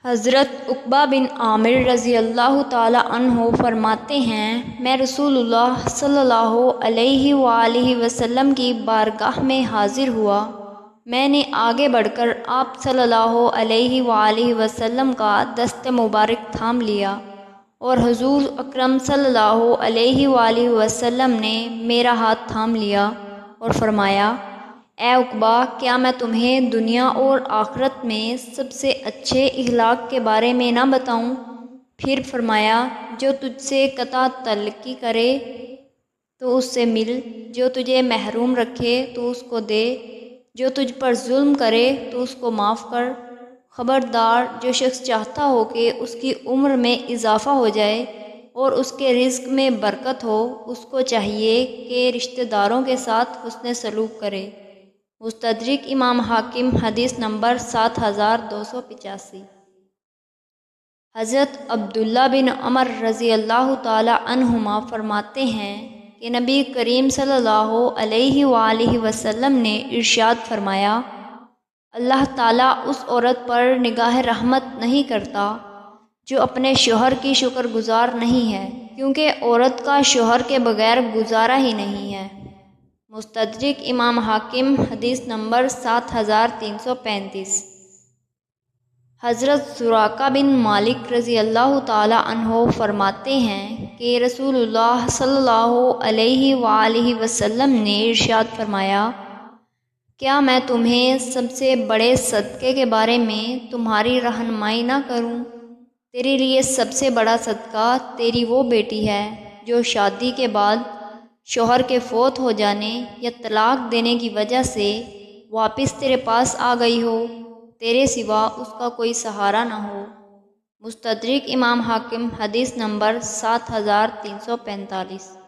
حضرت عقبہ بن عامر رضی اللہ تعالی عنہ فرماتے ہیں، میں رسول اللہ صلی اللہ علیہ وآلہ وسلم کی بارگاہ میں حاضر ہوا۔ میں نے آگے بڑھ کر آپ صلی اللہ علیہ وآلہ وسلم کا دست مبارک تھام لیا اور حضور اکرم صلی اللہ علیہ وآلہ وسلم نے میرا ہاتھ تھام لیا اور فرمایا، اے عقبہ، کیا میں تمہیں دنیا اور آخرت میں سب سے اچھے اخلاق کے بارے میں نہ بتاؤں؟ پھر فرمایا، جو تجھ سے قطع تعلقی کرے تو اس سے مل، جو تجھے محروم رکھے تو اس کو دے، جو تجھ پر ظلم کرے تو اس کو معاف کر۔ خبردار، جو شخص چاہتا ہو کہ اس کی عمر میں اضافہ ہو جائے اور اس کے رزق میں برکت ہو، اس کو چاہیے کہ رشتہ داروں کے ساتھ حسن سلوک کرے۔ مستدرک امام حاکم، حدیث نمبر 7285۔ حضرت عبداللہ بن عمر رضی اللہ تعالی عنہما فرماتے ہیں کہ نبی کریم صلی اللہ علیہ وآلہ وسلم نے ارشاد فرمایا، اللہ تعالیٰ اس عورت پر نگاہ رحمت نہیں کرتا جو اپنے شوہر کی شکر گزار نہیں ہے، کیونکہ عورت کا شوہر کے بغیر گزارا ہی نہیں ہے۔ مستدرک امام حاکم، حدیث نمبر 7335۔ حضرت سراقہ بن مالک رضی اللہ تعالی عنہ فرماتے ہیں کہ رسول اللہ صلی اللہ علیہ وآلہ وسلم نے ارشاد فرمایا، کیا میں تمہیں سب سے بڑے صدقے کے بارے میں تمہاری رہنمائی نہ کروں؟ تیرے لیے سب سے بڑا صدقہ تیری وہ بیٹی ہے جو شادی کے بعد شوہر کے فوت ہو جانے یا طلاق دینے کی وجہ سے واپس تیرے پاس آ گئی ہو، تیرے سوا اس کا کوئی سہارا نہ ہو۔ مستدرک امام حاکم، حدیث نمبر 7345۔